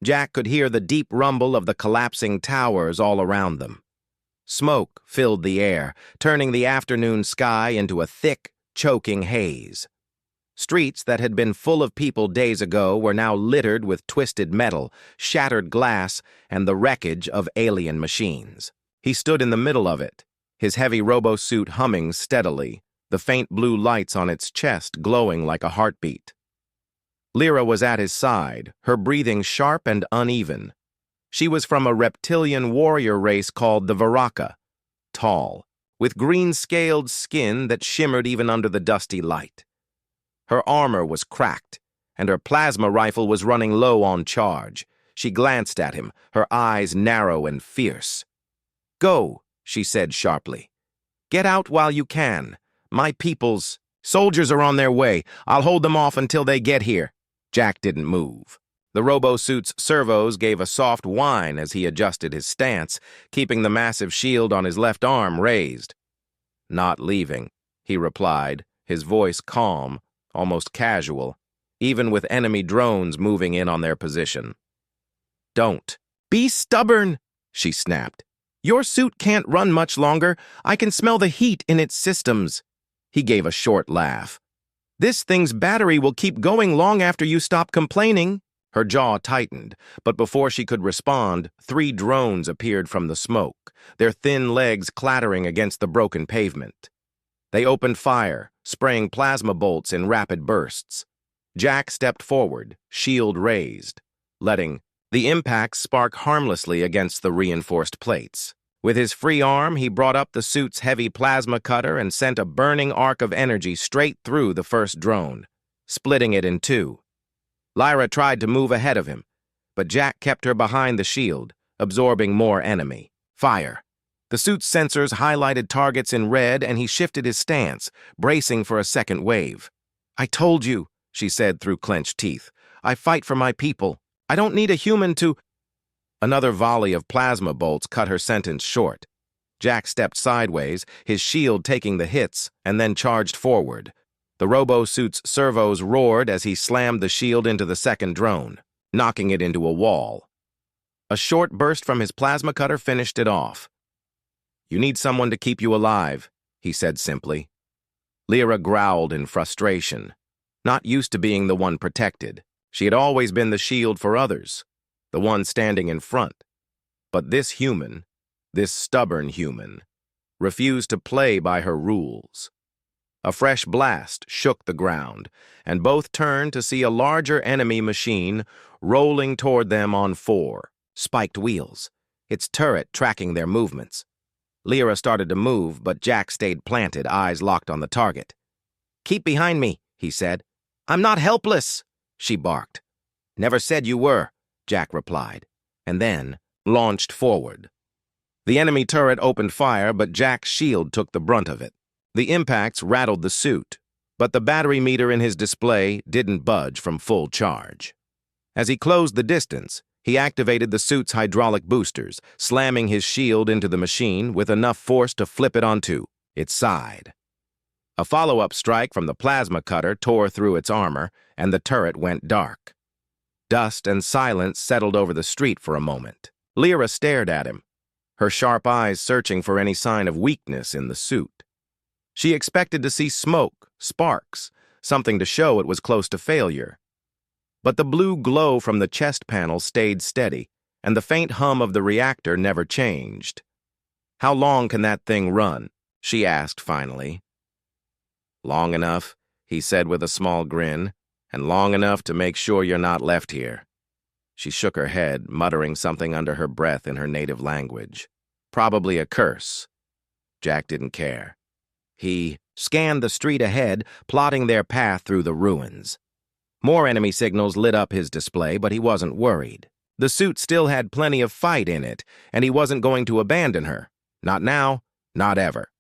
Jack could hear the deep rumble of the collapsing towers all around them. Smoke filled the air, turning the afternoon sky into a thick, choking haze. Streets that had been full of people days ago were now littered with twisted metal, shattered glass, and the wreckage of alien machines. He stood in the middle of it, his heavy robo-suit humming steadily, the faint blue lights on its chest glowing like a heartbeat. Lyra was at his side, her breathing sharp and uneven. She was from a reptilian warrior race called the Varaka, tall, with green-scaled skin that shimmered even under the dusty light. Her armor was cracked, and her plasma rifle was running low on charge. She glanced at him, her eyes narrow and fierce. "Go," she said sharply. "Get out while you can. My people's soldiers are on their way. I'll hold them off until they get here." Jack didn't move. The robo-suit's servos gave a soft whine as he adjusted his stance, keeping the massive shield on his left arm raised. "Not leaving," he replied, his voice calm, almost casual, even with enemy drones moving in on their position. "Don't. Be stubborn," she snapped. "Your suit can't run much longer. I can smell the heat in its systems." He gave a short laugh. "This thing's battery will keep going long after you stop complaining." Her jaw tightened, but before she could respond, 3 drones appeared from the smoke, their thin legs clattering against the broken pavement. They opened fire, spraying plasma bolts in rapid bursts. Jack stepped forward, shield raised, letting the impacts spark harmlessly against the reinforced plates. With his free arm, he brought up the suit's heavy plasma cutter and sent a burning arc of energy straight through the first drone, splitting it in 2. Lyra tried to move ahead of him, but Jack kept her behind the shield, absorbing more enemy. Fire. The suit's sensors highlighted targets in red, and he shifted his stance, bracing for a second wave. "I told you," she said through clenched teeth. "I fight for my people. I don't need a human to—" Another volley of plasma bolts cut her sentence short. Jack stepped sideways, his shield taking the hits, and then charged forward. The robo-suit's servos roared as he slammed the shield into the second drone, knocking it into a wall. A short burst from his plasma cutter finished it off. "You need someone to keep you alive," he said simply. Lyra growled in frustration. Not used to being the one protected, she had always been the shield for others, the one standing in front. But this human, this stubborn human, refused to play by her rules. A fresh blast shook the ground, and both turned to see a larger enemy machine rolling toward them on 4 spiked wheels, its turret tracking their movements. Lyra started to move, but Jack stayed planted, eyes locked on the target. "Keep behind me," he said. "I'm not helpless," she barked. "Never said you were," Jack replied, and then launched forward. The enemy turret opened fire, but Jack's shield took the brunt of it. The impacts rattled the suit, but the battery meter in his display didn't budge from full charge. As he closed the distance, he activated the suit's hydraulic boosters, slamming his shield into the machine with enough force to flip it onto its side. A follow-up strike from the plasma cutter tore through its armor, and the turret went dark. Dust and silence settled over the street for a moment. Lyra stared at him, her sharp eyes searching for any sign of weakness in the suit. She expected to see smoke, sparks, something to show it was close to failure. But the blue glow from the chest panel stayed steady, and the faint hum of the reactor never changed. "How long can that thing run?" she asked finally. "Long enough," he said with a small grin, "and long enough to make sure you're not left here." She shook her head, muttering something under her breath in her native language. Probably a curse. Jack didn't care. He scanned the street ahead, plotting their path through the ruins. More enemy signals lit up his display, but he wasn't worried. The suit still had plenty of fight in it, and he wasn't going to abandon her. Not now, not ever.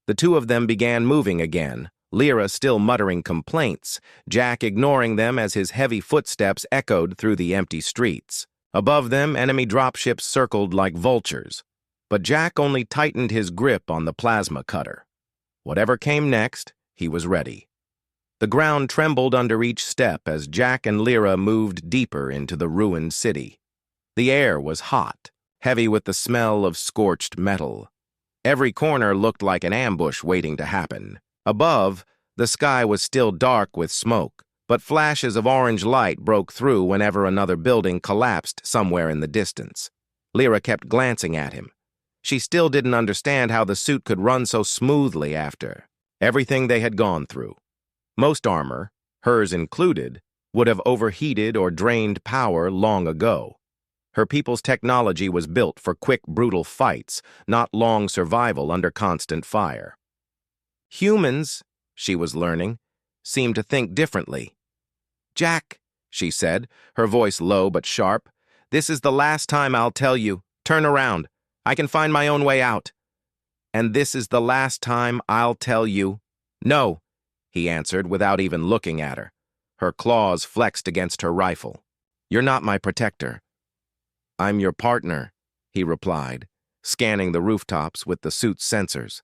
The two of them began moving again, Lyra still muttering complaints, Jack ignoring them as his heavy footsteps echoed through the empty streets. Above them, enemy dropships circled like vultures. But Jack only tightened his grip on the plasma cutter. Whatever came next, he was ready. The ground trembled under each step as Jack and Lyra moved deeper into the ruined city. The air was hot, heavy with the smell of scorched metal. Every corner looked like an ambush waiting to happen. Above, the sky was still dark with smoke, but flashes of orange light broke through whenever another building collapsed somewhere in the distance. Lyra kept glancing at him. She still didn't understand how the suit could run so smoothly after everything they had gone through. Most armor, hers included, would have overheated or drained power long ago. Her people's technology was built for quick, brutal fights, not long survival under constant fire. Humans, she was learning, seemed to think differently. "Jack," she said, her voice low but sharp, "this is the last time I'll tell you. Turn around. I can find my own way out." "And this is the last time I'll tell you." "No," he answered without even looking at her. Her claws flexed against her rifle. "You're not my protector." "I'm your partner," he replied, scanning the rooftops with the suit's sensors.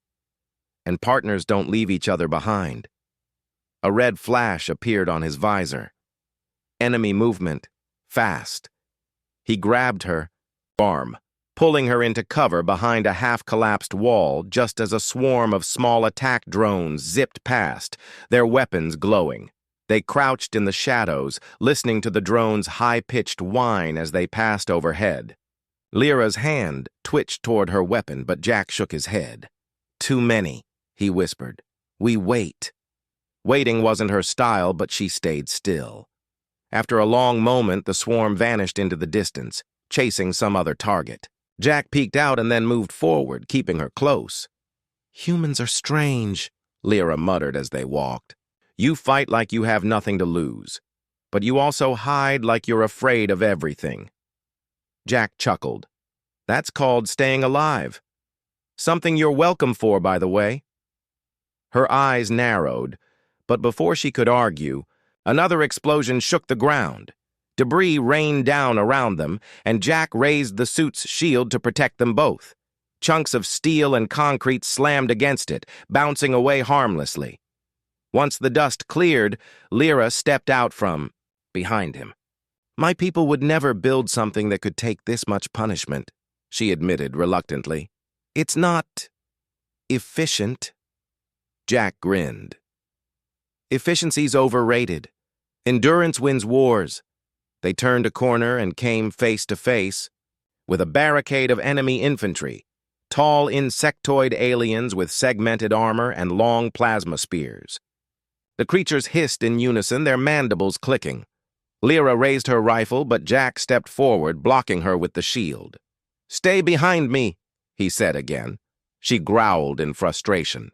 "And partners don't leave each other behind." A red flash appeared on his visor. Enemy movement, fast. He grabbed her, arm, pulling her into cover behind a half-collapsed wall just as a swarm of small attack drones zipped past, their weapons glowing. They crouched in the shadows, listening to the drones' high-pitched whine as they passed overhead. Lyra's hand twitched toward her weapon, but Jack shook his head. "Too many," he whispered. "We wait." Waiting wasn't her style, but she stayed still. After a long moment, the swarm vanished into the distance, chasing some other target. Jack peeked out and then moved forward, keeping her close. "Humans are strange," Lyra muttered as they walked. "You fight like you have nothing to lose, but you also hide like you're afraid of everything." Jack chuckled. "That's called staying alive. Something you're welcome for, by the way." Her eyes narrowed, but before she could argue, another explosion shook the ground. Debris rained down around them, and Jack raised the suit's shield to protect them both. Chunks of steel and concrete slammed against it, bouncing away harmlessly. Once the dust cleared, Lyra stepped out from behind him. "My people would never build something that could take this much punishment," she admitted reluctantly. "It's not efficient." Jack grinned. "Efficiency's overrated. Endurance wins wars." They turned a corner and came face to face with a barricade of enemy infantry, tall insectoid aliens with segmented armor and long plasma spears. The creatures hissed in unison, their mandibles clicking. Lyra raised her rifle, but Jack stepped forward, blocking her with the shield. "Stay behind me," he said again. She growled in frustration.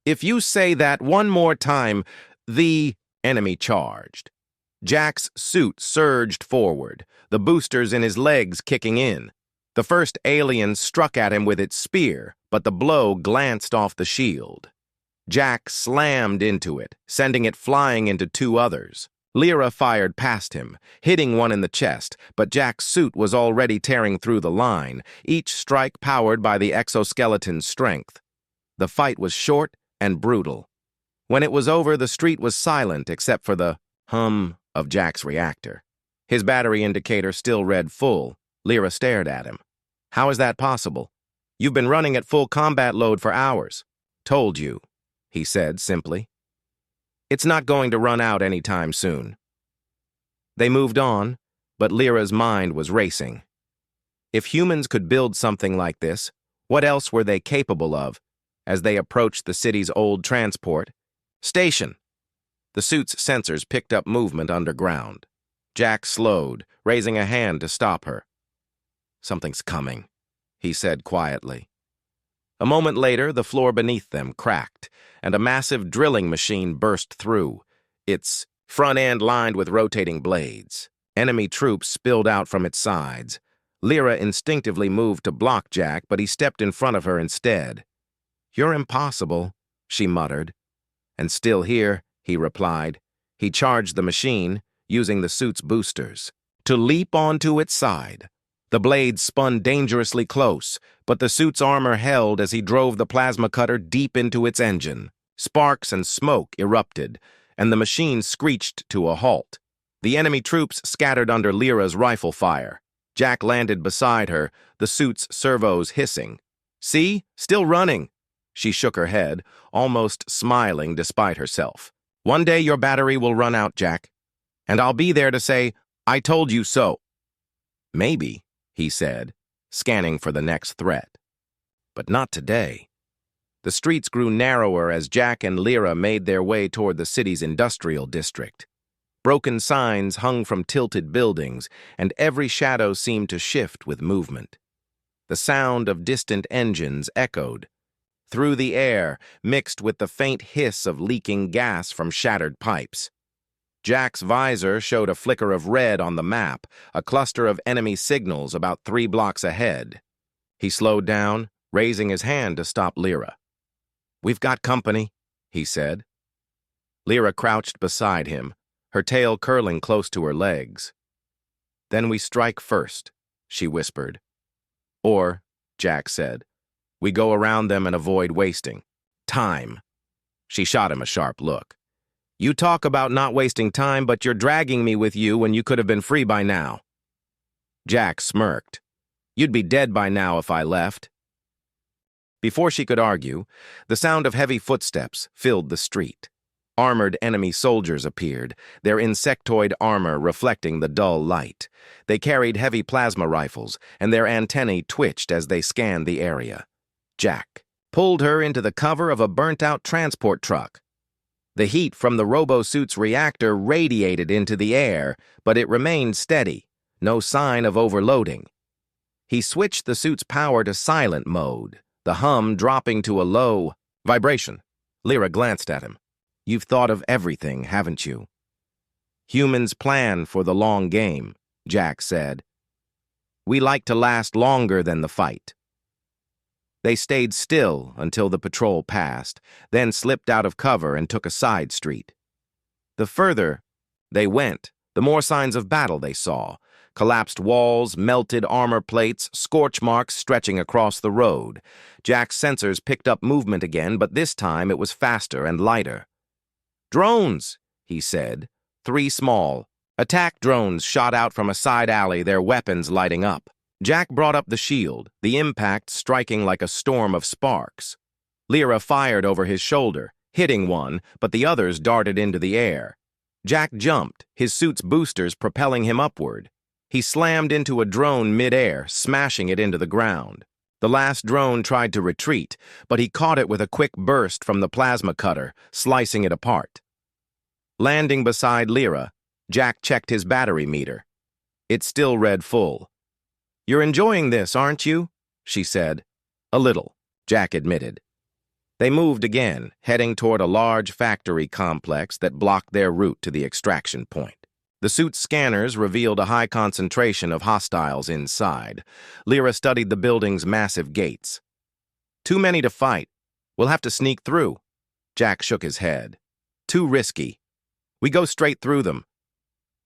"If you say that one more time, the enemy charged." Jack's suit surged forward, the boosters in his legs kicking in. The first alien struck at him with its spear, but the blow glanced off the shield. Jack slammed into it, sending it flying into two others. Lyra fired past him, hitting one in the chest, but Jack's suit was already tearing through the line, each strike powered by the exoskeleton's strength. The fight was short and brutal. When it was over, the street was silent except for the hum of Jack's reactor. His battery indicator still read full. Lyra stared at him. "How is that possible? You've been running at full combat load for hours." "Told you," he said simply. "It's not going to run out anytime soon." They moved on, but Lyra's mind was racing. If humans could build something like this, what else were they capable of as they approached the city's old transport station? The suit's sensors picked up movement underground. Jack slowed, raising a hand to stop her. "Something's coming," he said quietly. A moment later, the floor beneath them cracked, and a massive drilling machine burst through, its front end lined with rotating blades. Enemy troops spilled out from its sides. Lyra instinctively moved to block Jack, but he stepped in front of her instead. "You're impossible," she muttered. "And still here," he replied. He charged the machine, using the suit's boosters, to leap onto its side. The blades spun dangerously close, but the suit's armor held as he drove the plasma cutter deep into its engine. Sparks and smoke erupted, and the machine screeched to a halt. The enemy troops scattered under Lyra's rifle fire. Jack landed beside her, the suit's servos hissing. "See? Still running." She shook her head, almost smiling despite herself. "One day your battery will run out, Jack. And I'll be there to say, 'I told you so.'" "Maybe," he said, scanning for the next threat. But not today. The streets grew narrower as Jack and Lyra made their way toward the city's industrial district. Broken signs hung from tilted buildings, and every shadow seemed to shift with movement. The sound of distant engines echoed through the air, mixed with the faint hiss of leaking gas from shattered pipes. Jack's visor showed a flicker of red on the map, a cluster of enemy signals about 3 blocks ahead. He slowed down, raising his hand to stop Lyra. "We've got company," he said. Lyra crouched beside him, her tail curling close to her legs. "Then we strike first," she whispered. "Or," Jack said, "we go around them and avoid wasting time." She shot him a sharp look. "You talk about not wasting time, but you're dragging me with you when you could have been free by now." Jack smirked. "You'd be dead by now if I left." Before she could argue, the sound of heavy footsteps filled the street. Armored enemy soldiers appeared, their insectoid armor reflecting the dull light. They carried heavy plasma rifles, and their antennae twitched as they scanned the area. Jack pulled her into the cover of a burnt-out transport truck. The heat from the Robo-Suit's reactor radiated into the air, but it remained steady, no sign of overloading. He switched the suit's power to silent mode, the hum dropping to a low vibration. Lyra glanced at him. "You've thought of everything, haven't you?" "Humans plan for the long game," Jack said. "We like to last longer than the fight." They stayed still until the patrol passed, then slipped out of cover and took a side street. The further they went, the more signs of battle they saw. Collapsed walls, melted armor plates, scorch marks stretching across the road. Jack's sensors picked up movement again, but this time it was faster and lighter. "Drones," he said. 3 small. Attack drones shot out from a side alley, their weapons lighting up. Jack brought up the shield, the impact striking like a storm of sparks. Lyra fired over his shoulder, hitting one, but the others darted into the air. Jack jumped, his suit's boosters propelling him upward. He slammed into a drone mid-air, smashing it into the ground. The last drone tried to retreat, but he caught it with a quick burst from the plasma cutter, slicing it apart. Landing beside Lyra, Jack checked his battery meter. It still read full. "You're enjoying this, aren't you?" she said. "A little," Jack admitted. They moved again, heading toward a large factory complex that blocked their route to the extraction point. The suit's scanners revealed a high concentration of hostiles inside. Lyra studied the building's massive gates. "Too many to fight. We'll have to sneak through." Jack shook his head. "Too risky. We go straight through them."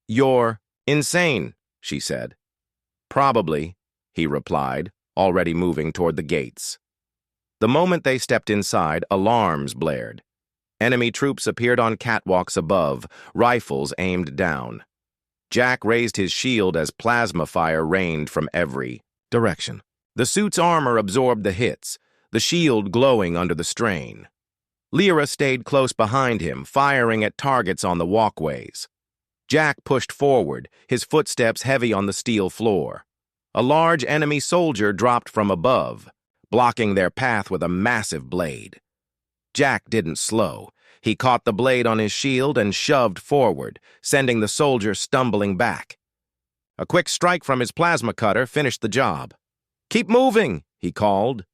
"You're insane," she said. "Probably," he replied, already moving toward the gates. The moment they stepped inside, alarms blared. Enemy troops appeared on catwalks above, rifles aimed down. Jack raised his shield as plasma fire rained from every direction. The suit's armor absorbed the hits, the shield glowing under the strain. Lyra stayed close behind him, firing at targets on the walkways. Jack pushed forward, his footsteps heavy on the steel floor. A large enemy soldier dropped from above, blocking their path with a massive blade. Jack didn't slow. He caught the blade on his shield and shoved forward, sending the soldier stumbling back. A quick strike from his plasma cutter finished the job. "Keep moving," he called.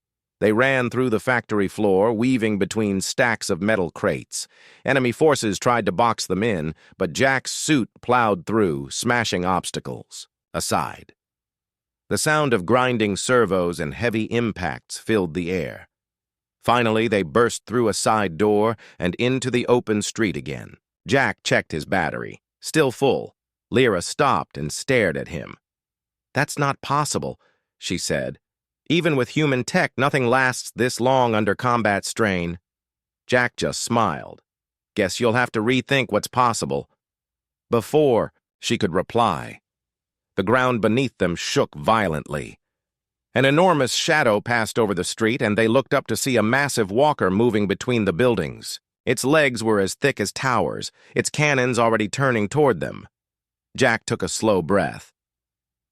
They ran through the factory floor, weaving between stacks of metal crates. Enemy forces tried to box them in, but Jack's suit plowed through, smashing obstacles aside. The sound of grinding servos and heavy impacts filled the air. Finally, they burst through a side door and into the open street again. Jack checked his battery, still full. Lyra stopped and stared at him. "That's not possible," she said. "Even with human tech, nothing lasts this long under combat strain." Jack just smiled. Guess you'll have to rethink what's possible. Before she could reply, the ground beneath them shook violently. An enormous shadow passed over the street, and they looked up to see a massive walker moving between the buildings. Its legs were as thick as towers, its cannons already turning toward them. Jack took a slow breath.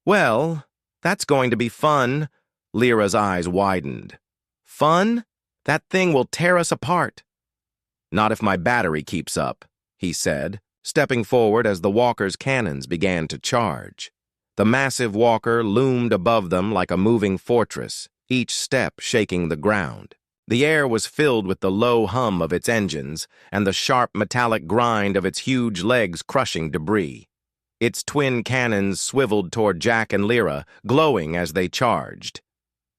Well, that's going to be fun. Lyra's eyes widened. Fun? That thing will tear us apart. Not if my battery keeps up, he said, stepping forward as the walker's cannons began to charge. The massive walker loomed above them like a moving fortress, each step shaking the ground. The air was filled with the low hum of its engines and the sharp metallic grind of its huge legs crushing debris. Its twin cannons swiveled toward Jack and Lyra, glowing as they charged.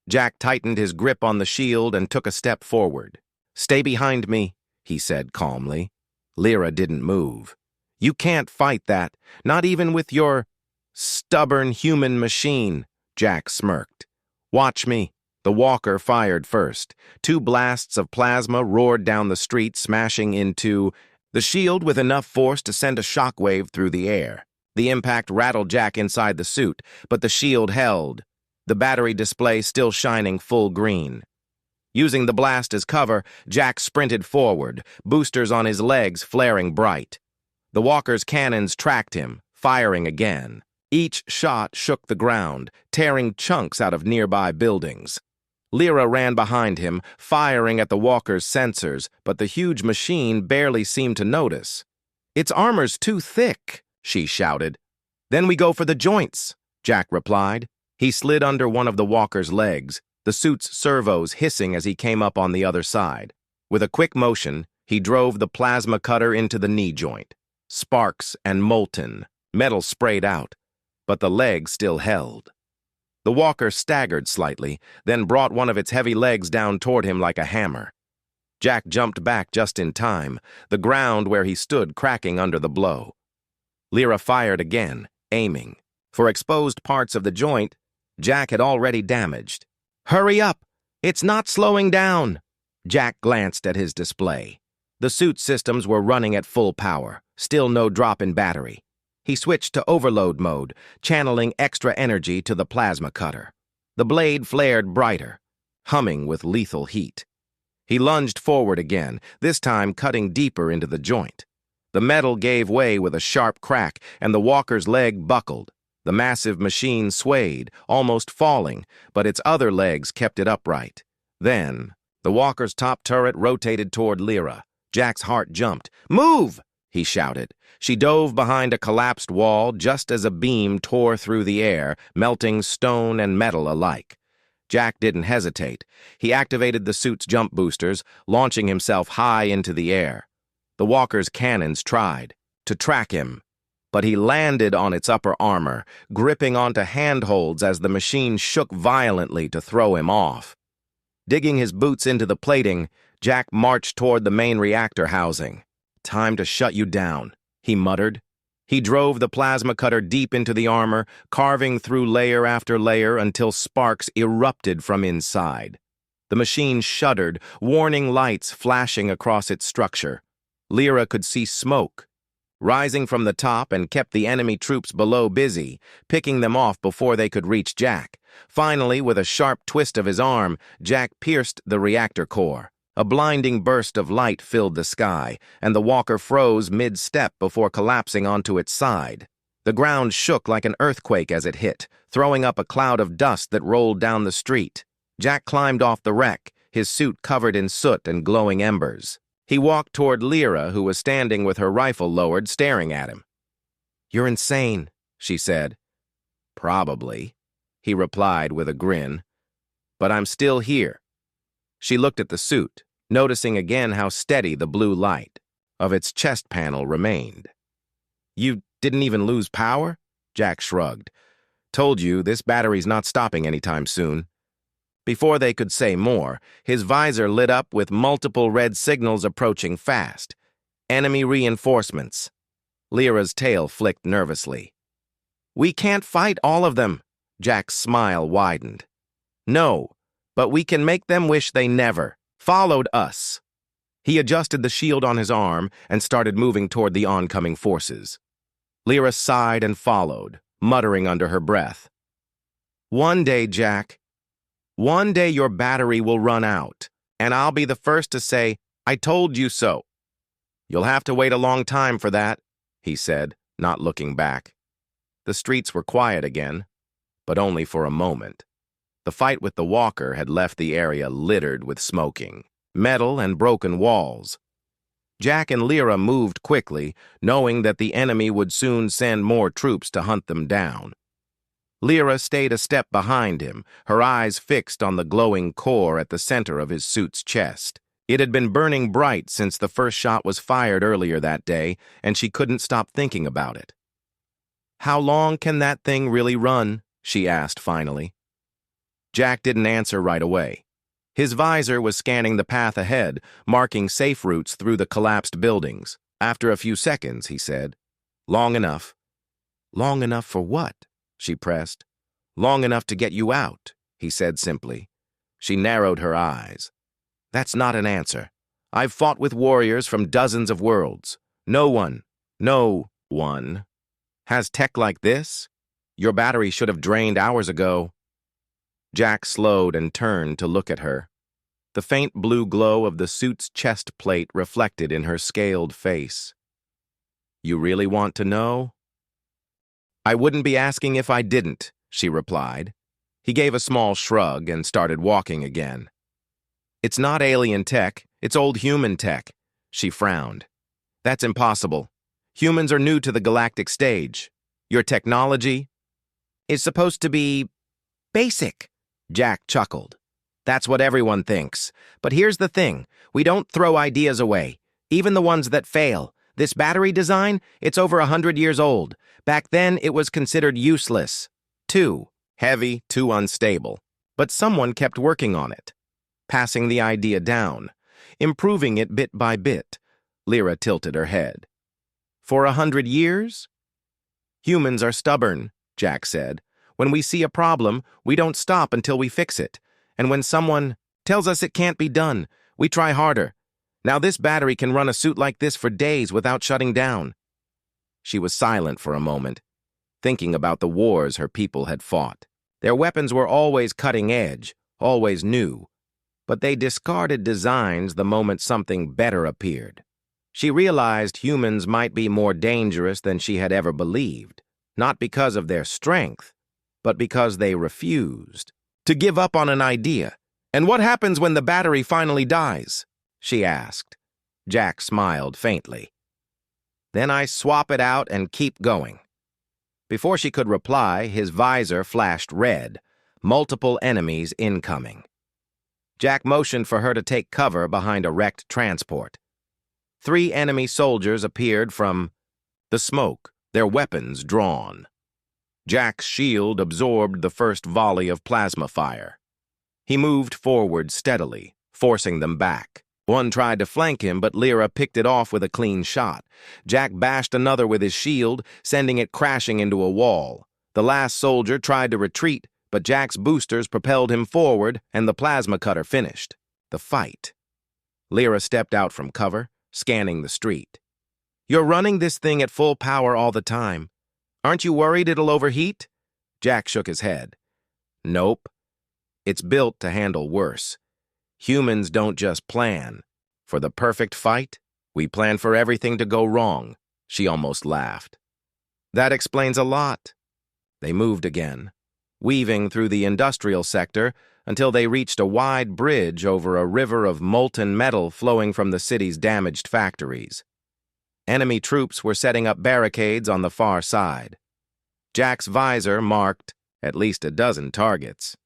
Jack tightened his grip on the shield and took a step forward. "Stay behind me," he said calmly. Lyra didn't move. "You can't fight that, not even with your stubborn human machine," Jack smirked. "Watch me." The walker fired first. 2 blasts of plasma roared down the street, smashing into the shield with enough force to send a shockwave through the air. The impact rattled Jack inside the suit, but the shield held, the battery display still shining full green. Using the blast as cover, Jack sprinted forward, boosters on his legs flaring bright. The walker's cannons tracked him, firing again. Each shot shook the ground, tearing chunks out of nearby buildings. Lyra ran behind him, firing at the walker's sensors, but the huge machine barely seemed to notice. "Its armor's too thick," she shouted. "Then we go for the joints," Jack replied. He slid under one of the walker's legs, the suit's servos hissing as he came up on the other side. With a quick motion, he drove the plasma cutter into the knee joint. Sparks and molten, metal sprayed out, but the leg still held. The walker staggered slightly, then brought one of its heavy legs down toward him like a hammer. Jack jumped back just in time, the ground where he stood cracking under the blow. Lyra fired again, aiming. For exposed parts of the joint, Jack had already damaged. "Hurry up! It's not slowing down!" Jack glanced at his display. The suit systems were running at full power, still no drop in battery. He switched to overload mode, channeling extra energy to the plasma cutter. The blade flared brighter, humming with lethal heat. He lunged forward again, this time cutting deeper into the joint. The metal gave way with a sharp crack, and the walker's leg buckled. The massive machine swayed, almost falling, but its other legs kept it upright. Then, the walker's top turret rotated toward Lyra. Jack's heart jumped. "Move!" he shouted. She dove behind a collapsed wall just as a beam tore through the air, melting stone and metal alike. Jack didn't hesitate. He activated the suit's jump boosters, launching himself high into the air. The walker's cannons tried to track him, but he landed on its upper armor, gripping onto handholds as the machine shook violently to throw him off. Digging his boots into the plating, Jack marched toward the main reactor housing. "Time to shut you down," he muttered. He drove the plasma cutter deep into the armor, carving through layer after layer until sparks erupted from inside. The machine shuddered, warning lights flashing across its structure. Lyra could see smoke rising from the top and kept the enemy troops below busy, picking them off before they could reach Jack. Finally, with a sharp twist of his arm, Jack pierced the reactor core. A blinding burst of light filled the sky, and the walker froze mid-step before collapsing onto its side. The ground shook like an earthquake as it hit, throwing up a cloud of dust that rolled down the street. Jack climbed off the wreck, his suit covered in soot and glowing embers. He walked toward Lyra, who was standing with her rifle lowered, staring at him. "You're insane," she said. "Probably," he replied with a grin. "But I'm still here." She looked at the suit, noticing again how steady the blue light of its chest panel remained. "You didn't even lose power?" Jack shrugged. "Told you, this battery's not stopping anytime soon." Before they could say more, his visor lit up with multiple red signals approaching fast. Enemy reinforcements. Lyra's tail flicked nervously. "We can't fight all of them." Jack's smile widened. "No, but we can make them wish they never followed us." He adjusted the shield on his arm and started moving toward the oncoming forces. Lyra sighed and followed, muttering under her breath. "One day, Jack, one day your battery will run out, and I'll be the first to say, 'I told you so.'" "You'll have to wait a long time for that," he said, not looking back. The streets were quiet again, but only for a moment. The fight with the walker had left the area littered with smoking, metal, and broken walls. Jack and Lyra moved quickly, knowing that the enemy would soon send more troops to hunt them down. Lyra stayed a step behind him, her eyes fixed on the glowing core at the center of his suit's chest. It had been burning bright since the first shot was fired earlier that day, and she couldn't stop thinking about it. "How long can that thing really run?" she asked finally. Jack didn't answer right away. His visor was scanning the path ahead, marking safe routes through the collapsed buildings. After a few seconds, he said, "Long enough." "Long enough for what?" she pressed. "Long enough to get you out," he said simply. She narrowed her eyes. "That's not an answer. I've fought with warriors from dozens of worlds. No one has tech like this. Your battery should have drained hours ago." Jack slowed and turned to look at her. The faint blue glow of the suit's chest plate reflected in her scaled face. "You really want to know?" "I wouldn't be asking if I didn't," she replied. He gave a small shrug and started walking again. "It's not alien tech, it's old human tech," she frowned. "That's impossible. Humans are new to the galactic stage. Your technology is supposed to be basic." Jack chuckled. "That's what everyone thinks. But here's the thing. We don't throw ideas away, even the ones that fail. This battery design, it's over 100 years old. Back then, it was considered useless. Too heavy, too unstable. But someone kept working on it, passing the idea down, improving it bit by bit." Lyra tilted her head. "For 100 years? Humans are stubborn," Jack said. "When we see a problem, we don't stop until we fix it. And when someone tells us it can't be done, we try harder. Now this battery can run a suit like this for days without shutting down." She was silent for a moment, thinking about the wars her people had fought. Their weapons were always cutting edge, always new, but they discarded designs the moment something better appeared. She realized humans might be more dangerous than she had ever believed, not because of their strength, but because they refused to give up on an idea. "And what happens when the battery finally dies?" she asked. Jack smiled faintly. "Then I swap it out and keep going." Before she could reply, his visor flashed red, multiple enemies incoming. Jack motioned for her to take cover behind a wrecked transport. 3 enemy soldiers appeared from the smoke, their weapons drawn. Jack's shield absorbed the first volley of plasma fire. He moved forward steadily, forcing them back. One tried to flank him, but Lyra picked it off with a clean shot. Jack bashed another with his shield, sending it crashing into a wall. The last soldier tried to retreat, but Jack's boosters propelled him forward, and the plasma cutter finished the fight. Lyra stepped out from cover, scanning the street. "You're running this thing at full power all the time. Aren't you worried it'll overheat?" Jack shook his head. "Nope. It's built to handle worse. Humans don't just plan. For the perfect fight, we plan for everything to go wrong." She almost laughed. "That explains a lot." They moved again, weaving through the industrial sector until they reached a wide bridge over a river of molten metal flowing from the city's damaged factories. Enemy troops were setting up barricades on the far side. Jack's visor marked at least a dozen targets.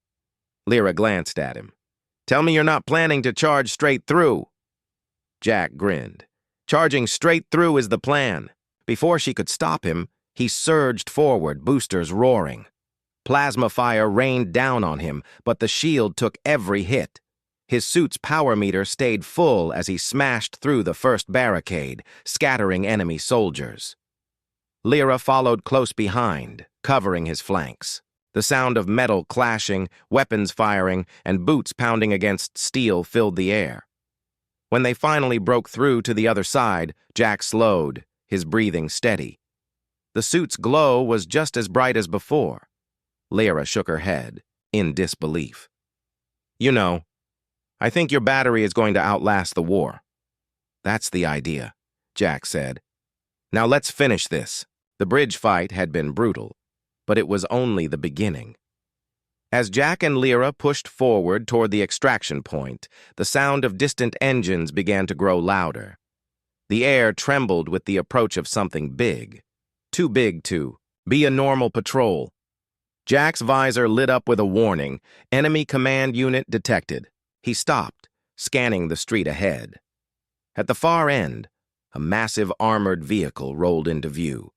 Lyra glanced at him. "Tell me you're not planning to charge straight through." Jack grinned. "Charging straight through is the plan." Before she could stop him, he surged forward, boosters roaring. Plasma fire rained down on him, but the shield took every hit. His suit's power meter stayed full as he smashed through the first barricade, scattering enemy soldiers. Lyra followed close behind, covering his flanks. The sound of metal clashing, weapons firing, and boots pounding against steel filled the air. When they finally broke through to the other side, Jack slowed, his breathing steady. The suit's glow was just as bright as before. Lyra shook her head, in disbelief. You know, I think your battery is going to outlast the war. That's the idea, Jack said. Now let's finish this. The bridge fight had been brutal, but it was only the beginning. As Jack and Lyra pushed forward toward the extraction point, the sound of distant engines began to grow louder. The air trembled with the approach of something big. Too big to be a normal patrol. Jack's visor lit up with a warning. Enemy command unit detected. He stopped, scanning the street ahead. At the far end, a massive armored vehicle rolled into view.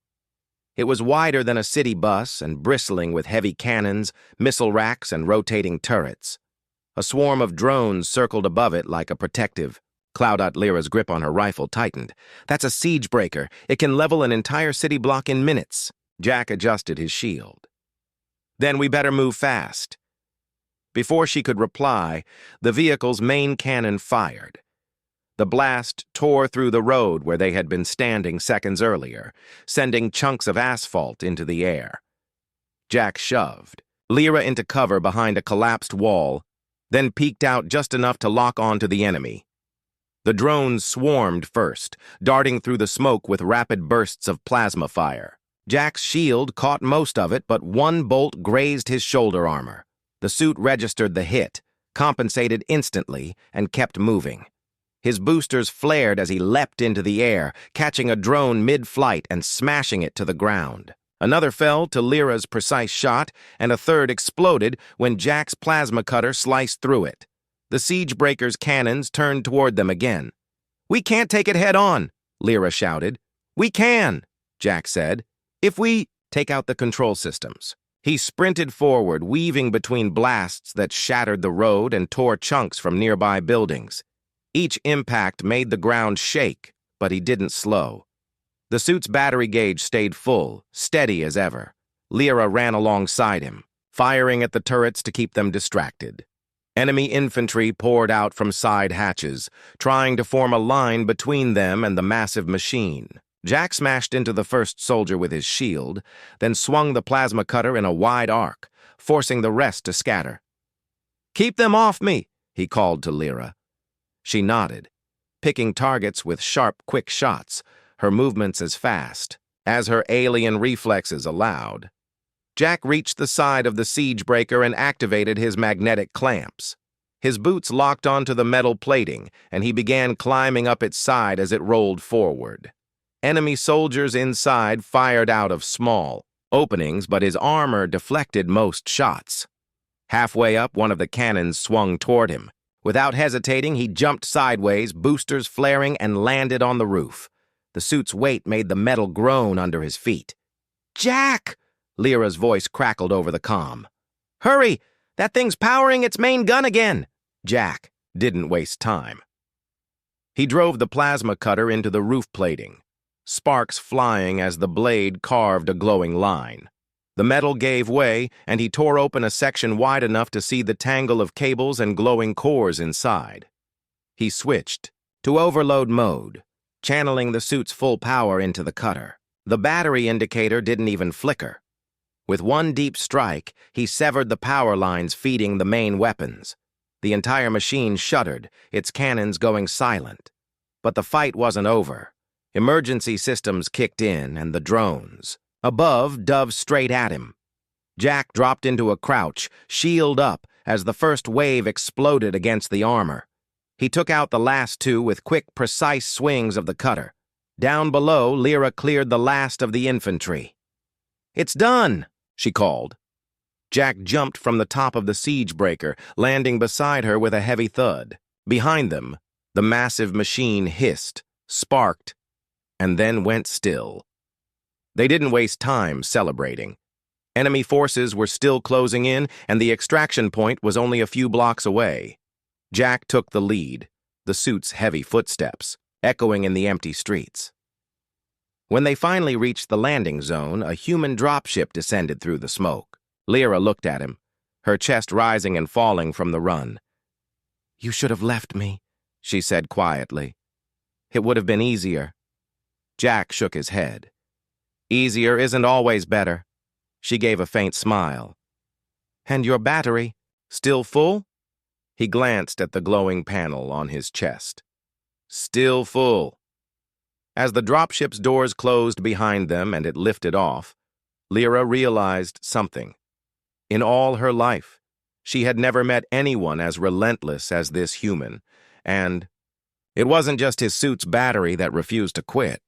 It was wider than a city bus and bristling with heavy cannons, missile racks, and rotating turrets. A swarm of drones circled above it like a protective. Cloudot Lyra's grip on her rifle tightened. That's a siege breaker. It can level an entire city block in minutes. Jack adjusted his shield. Then we better move fast. Before she could reply, the vehicle's main cannon fired. The blast tore through the road where they had been standing seconds earlier, sending chunks of asphalt into the air. Jack shoved Lyra into cover behind a collapsed wall, then peeked out just enough to lock onto the enemy. The drones swarmed first, darting through the smoke with rapid bursts of plasma fire. Jack's shield caught most of it, but one bolt grazed his shoulder armor. The suit registered the hit, compensated instantly, and kept moving. His boosters flared as he leapt into the air, catching a drone mid-flight and smashing it to the ground. Another fell to Lyra's precise shot, and a third exploded when Jack's plasma cutter sliced through it. The siege breaker's cannons turned toward them again. "We can't take it head-on," Lyra shouted. "We can," Jack said. "If we take out the control systems." He sprinted forward, weaving between blasts that shattered the road and tore chunks from nearby buildings. Each impact made the ground shake, but he didn't slow. The suit's battery gauge stayed full, steady as ever. Lyra ran alongside him, firing at the turrets to keep them distracted. Enemy infantry poured out from side hatches, trying to form a line between them and the massive machine. Jack smashed into the first soldier with his shield, then swung the plasma cutter in a wide arc, forcing the rest to scatter. "Keep them off me," he called to Lyra. She nodded, picking targets with sharp, quick shots, her movements as fast as her alien reflexes allowed. Jack reached the side of the siege breaker and activated his magnetic clamps. His boots locked onto the metal plating, and he began climbing up its side as it rolled forward. Enemy soldiers inside fired out of small openings, but his armor deflected most shots. Halfway up, one of the cannons swung toward him. Without hesitating, he jumped sideways, boosters flaring, and landed on the roof. The suit's weight made the metal groan under his feet. "Jack!" Lyra's voice crackled over the comm. "Hurry! That thing's powering its main gun again!" Jack didn't waste time. He drove the plasma cutter into the roof plating, sparks flying as the blade carved a glowing line. The metal gave way, and he tore open a section wide enough to see the tangle of cables and glowing cores inside. He switched to overload mode, channeling the suit's full power into the cutter. The battery indicator didn't even flicker. With one deep strike, he severed the power lines feeding the main weapons. The entire machine shuddered, its cannons going silent. But the fight wasn't over. Emergency systems kicked in, and the drones above dove straight at him. Jack dropped into a crouch, shield up, as the first wave exploded against the armor. He took out the last two with quick, precise swings of the cutter. Down below, Lyra cleared the last of the infantry. "It's done," she called. Jack jumped from the top of the siege breaker, landing beside her with a heavy thud. Behind them, the massive machine hissed, sparked, and then went still. They didn't waste time celebrating. Enemy forces were still closing in, and the extraction point was only a few blocks away. Jack took the lead, the suit's heavy footsteps echoing in the empty streets. When they finally reached the landing zone, a human dropship descended through the smoke. Lyra looked at him, her chest rising and falling from the run. "You should have left me," she said quietly. It would have been easier. Jack shook his head. Easier isn't always better. She gave a faint smile. And your battery, still full? He glanced at the glowing panel on his chest. Still full. As the dropship's doors closed behind them and it lifted off, Lyra realized something. In all her life, she had never met anyone as relentless as this human, and it wasn't just his suit's battery that refused to quit.